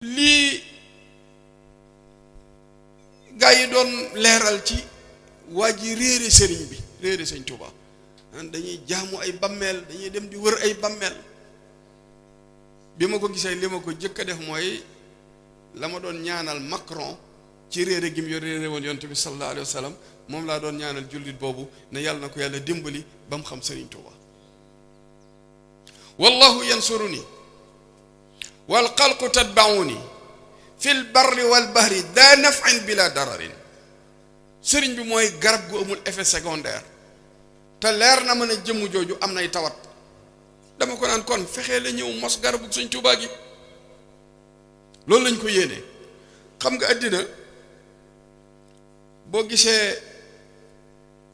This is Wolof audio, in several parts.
lii gaa yi doon leeral ci waa ji réere sëriñ bi réere sëñ Tuubaa dañuy jaamu ay bammeel dañuy dem di wër ay bammeel bi ma ko gisee li ma ko jëkk a def mooy la ma doon ñaanal Macron ci réere gi mu yor réere woon yonent bi sallallahu alayhi wa sallam moom laa doon ñaanal jullit boobu ne yàlla na ko yàlla dimbali ba mu xam sëriñ Tuubaa wallahu yansuruni wal xalqu tatbauni fil barri wal bahri daa naf'in bila dararin sëriñ bi mooy garab gu amul effet secondaire te leer na ma ne jëmm jooju am nay tawat dama ko naan kon fexee la ñëw mos garabu sëñ Tuubaa gi loolu lañ ko yéenee xam nga àddina boo gisee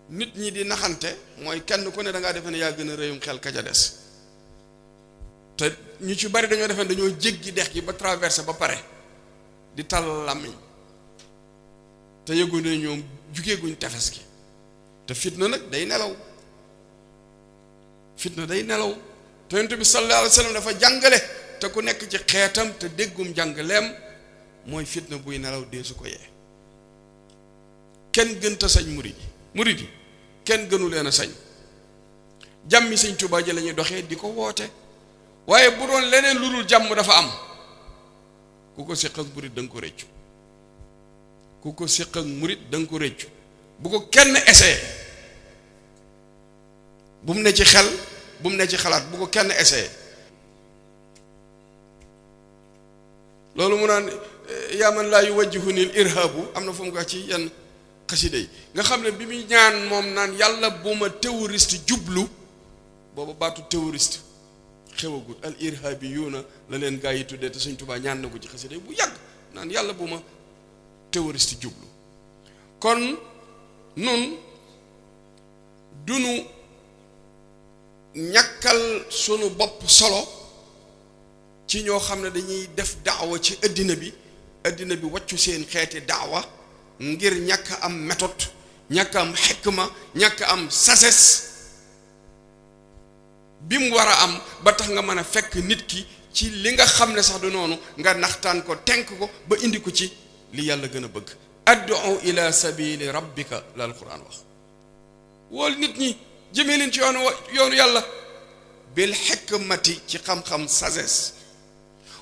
nit ñi di naxante mooy kenn ku ne da ngaa defe ne yaa gën a rëyum xel ka ca des te ñu ci bari dañoo defe ne dañoo jéggi dex gi ba traversé ba pare di tal làmmiñ te yëgu ne ñoom jugeeguñ tefes gi te fitna nag day nelaw fitna day nelaw te yonent bi sallallahu alayhi wa sallam dafa jàngale te ku nekk ci xeetam te déggum jàngaleem mooy fitna buy nelaw dee su ko yee kenn gën ta sañ murid yi kenn gënu leen a sañ jàmmi sëñ Tuubaa ji la ñuy doxee di ko woote waaye bu doon leneen lu dul jàmm dafa am ku ko séq ak murid da nga ko rëccu ku ko séq ak murid da nga ko rëccu bu ko kenn essayé bu mu ne ci xel bu mu ne ci xalaat bu ko kenn essayé loolu mu naan yaa man laa yuwajjihuni al irhaabu am na fu mu ko ci yenn xasida yi nga xam ne bi muy ñaan moom naan yàlla bu ma terroriste jublu booba baatu terroriste xewagul al irhabiyuuna la leen gaa yi tuddee te sëñ Tuubaa ñaan na ko ci xasida yi bu yàgg naan yàlla bu ma terroriste jublu kon nun dunu ñàkkal sunu bopp solo ci ñoo xam ne dañuy def daawa ci addina bi wàccu seen xeeti daawa ngir ñàkk am méthode ñàkk am xikma ñàkk am sagesse bi mu war a am ba tax nga mën a fekk nit ki ci li nga xam ne sax du noonu nga naxtaan ko tenk ko ba indi ko ci li yàlla gën a bëgg ad'u ila sabili rabbika la alquran wax wool nit ñi jëmee leen ci yoonu yàlla bil hikmati ci xam-xam sagesse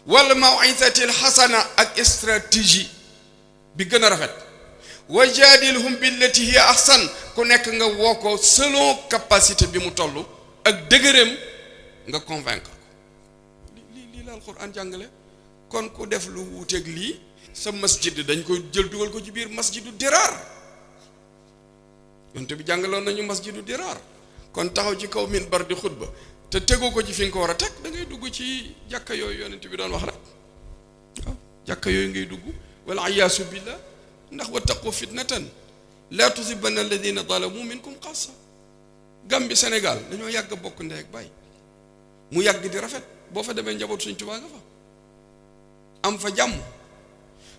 wal maw'izati alxasana ak stratégie bi gën a rafet wa jaadilhum billati hiya ahsan ku nekk nga woo ko selon capacité bi mu toll ak dëgëreem nga convaincre ko lii la alquran jàngale kon ku def lu wuuteeg lii sa masjid dañ koy jël dugal ko ci biir masjidu diraar yonte bi jàngaloon nañu masjidu diraar kon taxaw ci kaw minbar di xutba te tegoo ko ci fi nga ko war a teg da ngay dugg ci jàkka yooyu yonent bi doon wax rek waaw jàkka yooyu ngay dugg wal ayaasu billah ndax wattaqu fitnatan la tusibanna alladina zalamu minkum xaasa Gambie Sénégal dañoo yàgg bokk ndey ak baay mu yàgg di rafet boo fa demee njaboot Sëñ Tuubaa nga fa am fa jàmm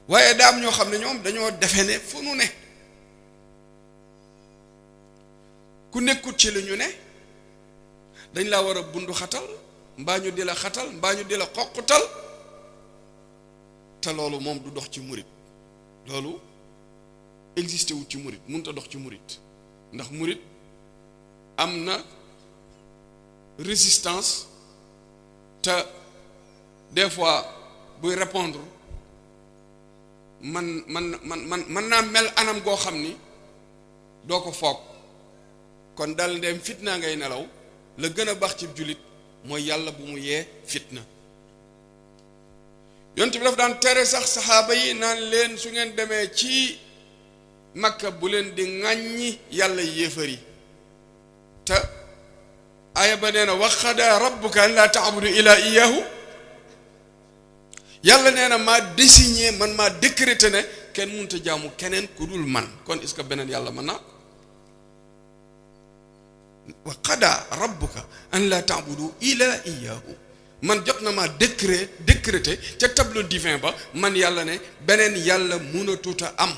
waaye daa am ñoo xam ne ñoom dañoo defe ne fu nu ne ku nekkut ci li ñu ne dañ laa war a bundu xatal mbaa ñu di la xatal mbaa ñu di la xoqutal te loolu moom du dox ci murit loolu existé wut ci murit mënut a dox ci murit ndax murit am na résistance te des fois buy répondre man naa mel anam goo xam ni doo ko foog kon dal ndem fitna ngay nelaw la gën a baax ci jullit mooy yàlla bu mu yee fitna yonent bi daf daan tere sax saxaaba yi naan leen su ngeen demee ci Makka bu leen di ŋàññi yàlla yéefar yi te aaya ba nee na wa qadaa rabbuka an laa ta'budu illaa iyyaahu yàlla nee na maa désigné man maa décrété ne kenn mënut a jaamu keneen ku dul man kon est-ce que beneen yàlla mën naa wa qadaa rabbuka an laa ta'budu illaa iyyaahu man jot na maa décrété ca tableau divin ba man yàlla ne beneen yàlla mënatut a am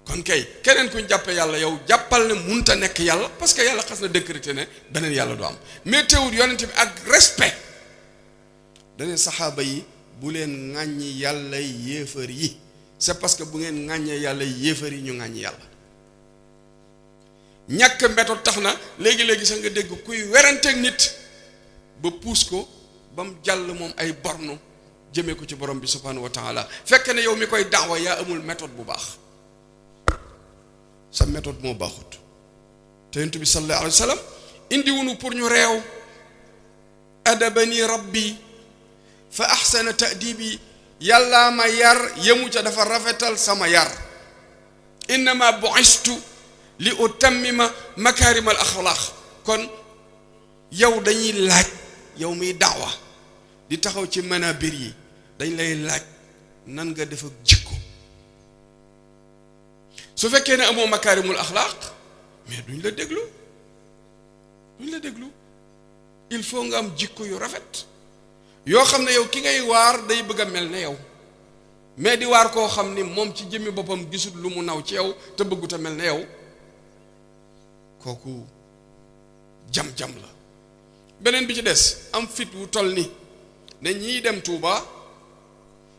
kon kay keneen kuñ jàppe yàlla yow jàppal ne munta nekk yàlla parce que yàlla xas na décrété ne beneen yàlla du am mais teewul yonent bi ak respect dane saxaaba yi bu leen ŋàññi yàlla yéefar yi c'est parce que bu ngeen ŋàññee yàlla yéefar yi ñu ŋàññi yàlla. ñàkk méthode tax na léegi-léegi sax nga dégg kuy weranteeg nit ba puus ko ba mu jàll moom ay bornu jëmee ko ci borom bi subhanahu wa taala fekk ne yow mi koy daawa yaa amul méthode bu baax, sa méthode moo baaxut. te yonent bi sallallahu alayhi wa sallam indi wunu pour ñu réew. adabani rabbi fa ahsana ta'dibi, yàllaa ma yar yemu ca dafa rafetal sama yar. innama bu'istu li utammima makaarimal axlaaq. kon yow dañuy laaj, yow miy daawa di taxaw ci manabir yi dañ lay laaj nan nga def ak jikko. su fekkee ne amoo makaarimul axlaaq mais duñ la déglu, duñ la déglu. il faut nga am jikko yu rafet yoo xam ne yow ki ngay waar day bëgg a mel ne yow, mais di waar koo xam ni moom ci jëmmi boppam gisul lu mu naw ci yow te bëggut a mel ne yow, kooku jam-jam la. beneen bi ci des am fit wu toll ni ne ñii dem Touba,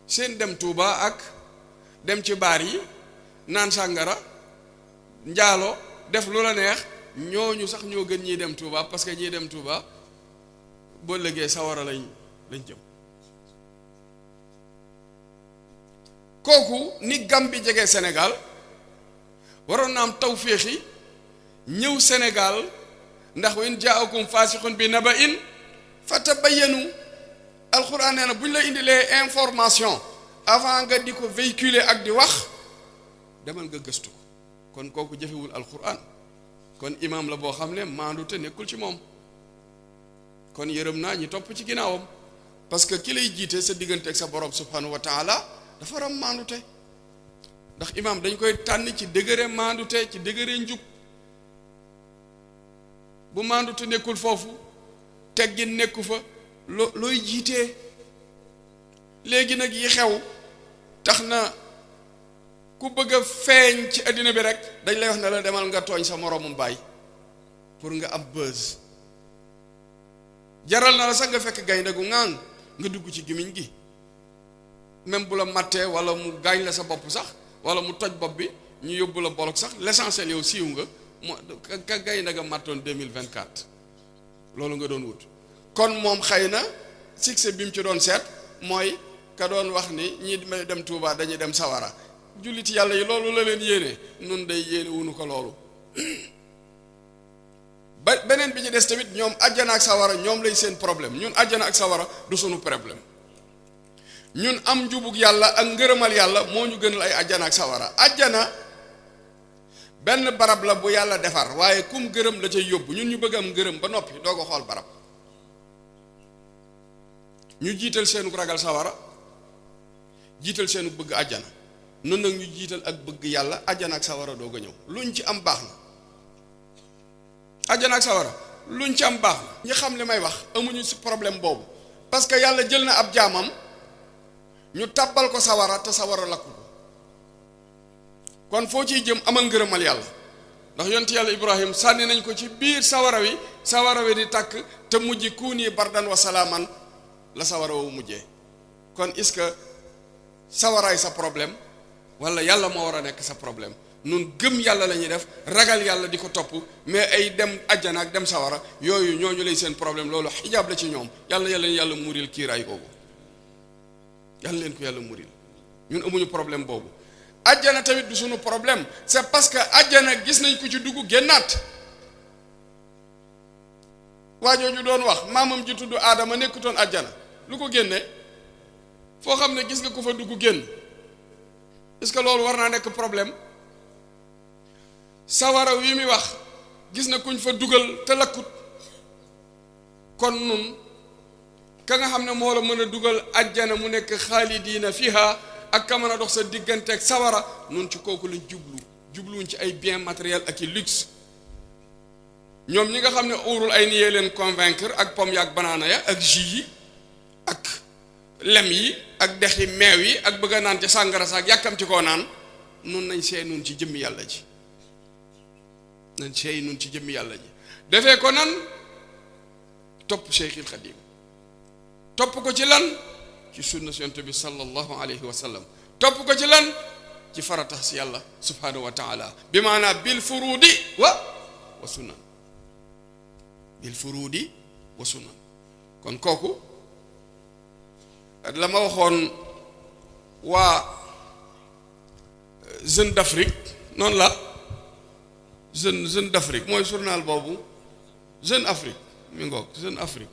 seen dem Touba ak dem ci baar yi naan sàngara njaalo def lu la neex, ñooñu sax ñoo gën ñiy dem Touba, parce que ñiy dem Touba boo lëgee sawara lañ jëm. kooku ni Gàmbi jege Sénégal waroon na am tawféexi ñëw Sénégal, ndax wa in jaakum faasiqun bi naba'in fatabayyanu. alxuraan nee na bu ñu la indilee information avant nga di ko véhiculer ak di wax, demal nga gëstu ko. kon kooku jëfewul alxuraan, kon imaam la boo xam ne maandu te nekkul ci moom. kon yërëm naa ñi topp ci ginnaawam, parce que ki lay jiite sa diggante ak sa borom subhanahu wa taala dafa ram maandute. ndax imaam dañ koy tànn ci degré maandute, ci degré njub. bu maandute nekkul foofu, teggin nekku fa, looy jiitee. léegi nag yi xew tax na ku bëgg a feeñ ci àddina bi rek dañ lay wax ne la demal nga tooñ sa moroomum baay pour nga am buzz. jaral na la sax nga fekk gaynde gu ŋaan nga dugg ci gémmiñ gi, même bu la mattee wala mu gaañ la sa bopp sax wala mu toj bopp bi ñu yóbbu la bolok sax l'essentiel yow siiw nga. moo ka gaynde ga mattoon 2024 loolu nga doon wut. kon moom xëy na succès bi mu ci doon seet mooy ka doon wax ni ñi dem Touba dañuy dem sawara. jullit yàlla yi loolu la leen yéene, nun day yéene wunu ko loolu. ba beneen bi ci des tamit ñoom àjjana ak sawara ñoom lay seen problème. ñun àjjana ak sawara du sunu problème. ñun am njubug yàlla ak ngërëmal yàlla moo ñu gënal ay àjjana ak sawara. àjjana benn barab la bu yàlla defar, waaye kum gërëm la cay yóbbu. ñun ñu bëgg am ngërëm ba noppi doo ko xool barab. ñu jiital seenu ragal sawara, jiital seenu bëgg àjjana. nun nag ñu jiital ak bëgg yàlla, àjjana ak sawara doog a ñëw. luñ ci am baax na. àjjana ak sawara luñ ci am baax na. ñi xam li may wax amuñu si problème boobu, parce que yàlla jël na ab jaamam ñu tàbbal ko sawara te sawara lakku ko. kon foo ciy jëm amal ngërëmal yàlla, ndax yonent yàlla Ibrahim sànni nañ ko ci biir sawara wi di tàkk te mujj kuuni bardan wa salaaman la sawara wu mujjee. kon est-ce que sawaraay sa problème wala yàlla moo war a nekk sa problème? nun gëm yàlla la ñuy def, ragal yàlla di ko topp, mais ay dem àjjana ak dem sawara yooyu ñooñu lay seen problème. loolu xijaab la ci ñoom. yàlla muril kiiraay googu, yàlla leen ko yàlla muril. ñun amuñu problème boobu. àjjana tamit du sunu problème, c'est parce que àjjana gis nañ ko ci dugg génnaat. waajooju doon wax maamam ji tudd Aadama nekkutoon àjjana, lu ko génne? foo xam ne gis nga ko fa dugg génn, est-ce que loolu war naa nekk problème? sawara wi mi wax gis na kuñ fa dugal te lakkut. kon nun ka nga xam ne moo la mën a dugal àjjana mu nekk xaalidiina fiha ak ka mën a dox sa diggante ak sawara, nun ci kooku lañ jubluwuñ ci ay bien matériel ak i luxe. ñoom ñi nga xam ne uurul ay niyee leen convaincre ak pomme ya ak banaana ya ak jus yi ak lem yi ak dexi meew yi ak bëgg a naan ca sàngara saak yàkkam ci koo naan, nun nañ seey nun ci jëmmi yàlla ji. nañ seey nun ci jëmmi yàlla ji defee ko nan topp Cheikhul Khadim. topp ko ci lan? ci sunna yonent bi sallallahu alayhi wa sallam topp ko ci lan ci farata si yàlla subhanahu wa taala bi maanaa bil furudi wa sunnan bil furudi wa sunnan kon kooku la ma waxoon waa Jeune d'Afrique noonu la Jeune d'Afrique mooy journal boobu Jeune Afrique mi ngoog Jeune Afrique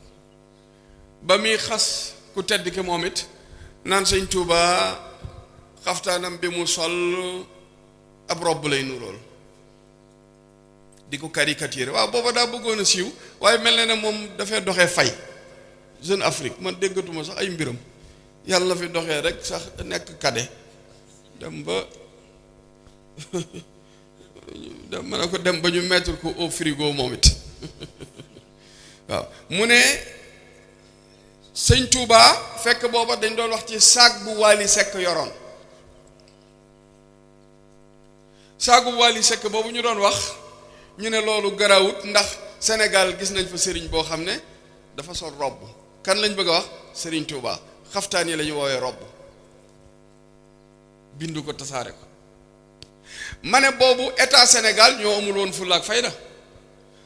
ba muy xas ku tedd ki moom it naan sëñ Tuuba xaftaanam bi mu sol ab robb lay nurool di ko caricature waaw booba daa bëggoon a siiw waaye mel na ne moom dafay doxee fay Jeune Afrique man déggatuma sax ay mbiram yàlla fi doxee rek sax nekk kade dem ba mën na ko dem ba ñu mettre ko au frigo moom it waaw mu ne sëñ Touba fekk booba dañ doon wax ci saag bu Wally Seck yoroon saagu Wally Seck boobu ñu doon wax ñu ne loolu garawut ndax Sénégal gis nañ fa sëriñ boo xam ne dafa sol robb kan lañ bëgg a wax sëriñ Touba xaftaan yi la ñu woowee robb bindu ko tasaare ko ma ne boobu état Sénégal ñoo amul woon fulla ak fayda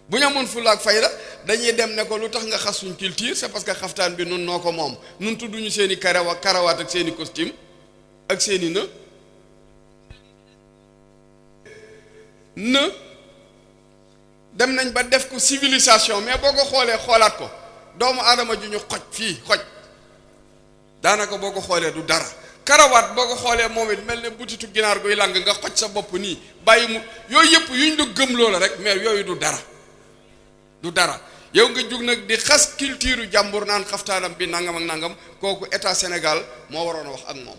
bu ñu amoon fulla ak fayda dañuy dem ne ko lu tax nga xas suñ culture c'est parce que xaftaan bi nun noo ko moom nun tudduñu seeni karawaat ak seeni costume ak seeni në dem nañ ba def ko civilisation mais boo ko xoolee xoolaat ko doomu aadama ju ñu xoj daanaka boo ko xoolee du dara karawaat boo ko xoolee moom it mel ne butitu ginaar guy lang nga xoj sa bopp nii bàyyi mu yooyu yëpp yuñ la gëm loola rek mais yooyu du dara yow nga jug nag di xas culture jàmbur naan xaftaanam bi nangam ak nangam kooku état Sénégal moo waroon a wax ak moom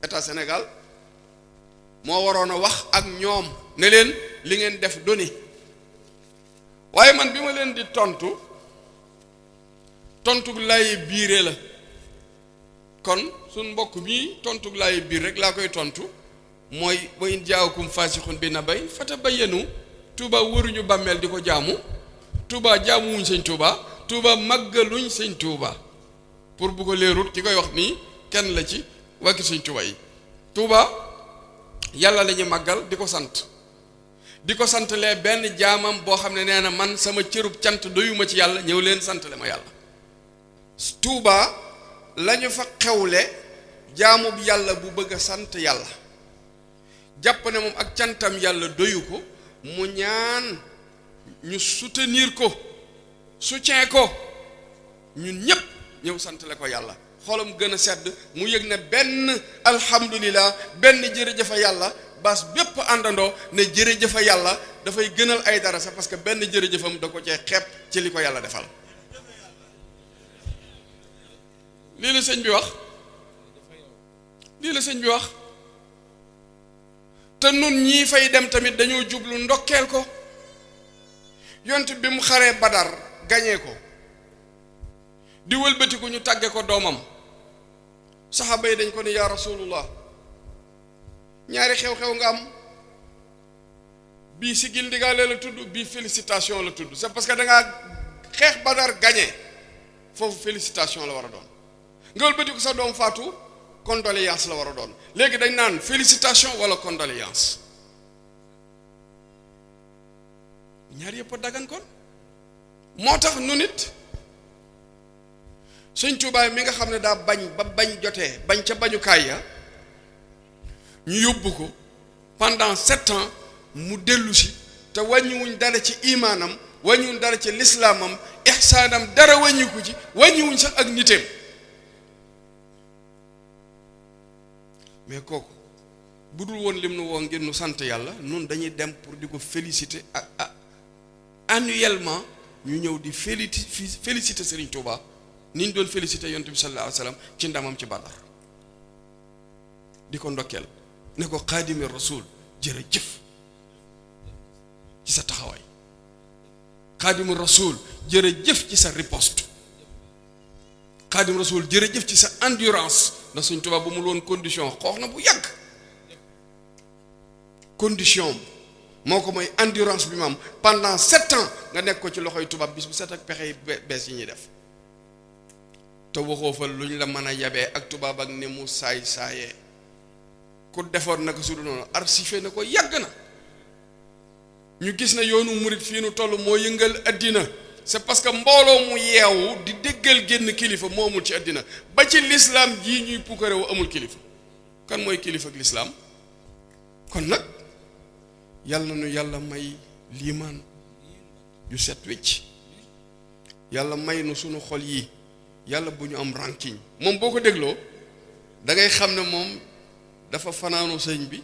état Sénégal moo waroon a wax ak ñoom ne leen li ngeen def doni waaye man bi ma leen di tontu lay biire la kon suñ mbokk mi tontu lay biir rek laa koy tontu mooy wa in jaakum faasixun bi naba'in fatabayyanu Touba wëruñu bàmmeel di ko jaamu Touba jaamuwuñ sëñ Touba màggaluñ sëñ Touba pour bu ko leerut ki koy wax nii kenn la ci wàkki sëñ Touba yi Touba yàlla la ñuy màggal di ko sant lee benn jaamam boo xam ne nee na man sama cërub cant doyuma ci yàlla ñëw leen sant le ma yàlla Touba lañu fa xewle jaamub yàlla bu bëgg a sant yàlla jàpp ne moom ak cantam yàlla doyu ko mu ñaan ñu soutenir ko soutien ko ñun ñépp ñëw santale ko yàlla xolam gën a sedd mu yëg ne benn alhamdulillah benn jërëjëfa yàlla bas bépp àndandoo ne jërëjëfa yàlla dafay gënal ay dara sax parce que benn jërëjëfam da ko cee xeeb ci li ko yàlla defal lii la sëñ bi wax te nun ñii fay dem tamit dañoo jublu ndokkeel ko yont bi mu xaree Badar gañee ko di wëlbatiku ñu tàgge ko doomam saxaaba yi dañ ko ne yaa rasulullah ñaari xew-xew nga am bii sigil ndigaale la tudd bii félicitation la tudd c'est parce que da ngaa xeex Badar gañee foofu félicitation la war a doon nga wëlbatiku sa doom faatu condoléance la war a doon léegi dañ naan félicitation wala condoléance ñaar yëpp a dagan kon moo tax nu nit sëñ Tuubaa mi nga xam ne daa bañ ba bañ jotee bañ ca bañukaay ya ñu yóbbu ko pendant 7 ans mu dellu si te wàññiwuñ dara ci imaanam wàññiwuñ dara ci lislaamam ihsaanam dara wàññiku ci wàññiwuñ sax ak niteem mais kooku bu dul woon lim nu woo ngir nu sant yàlla nun dañuy dem pour di ko féliciter ak annuellement ñu ñëw di féliciter Serigne Touba ni ñu doon féliciter yonent bi sallallahu alayhi wa sallam ci ndamam ci Badar di ko ndokkeel ne ko xaadimi rasul jërëjëf ci sa taxawaay xaadimi rasul jërëjëf ci sa riposte xaadimi rasul jërëjëf ci sa endurance ndax Serigne Touba bu mu loon condition xoox na bu yàgg condition moo ko mooy endurance bi mu am pendant 7 ans nga nekk ko ci loxoy tubaab bis bu set ak pexe yi bees yi ñuy def te waxoo fa luñ la mën a yabee ak tubaab ak ni mu saay-saayee ku defoon naka su du noonu arsife na ko yàgg na. ñu gis na yoonu murit fii nu toll moo yëngal addina c'est parce que mbooloo mu yeewu di déggal génn kilifa moo amul ci addina ba ci lislaam jii ñuy puukarewu amul kilifa kan mooy kilifa ak lislaam kon nag yàlla nu yàlla may liimaan yu set wecc yàlla may nu sunu xol yi yàlla bu ñu am ranking moom boo ko dégloo da ngay xam ne moom dafa fanaanu sëñ bi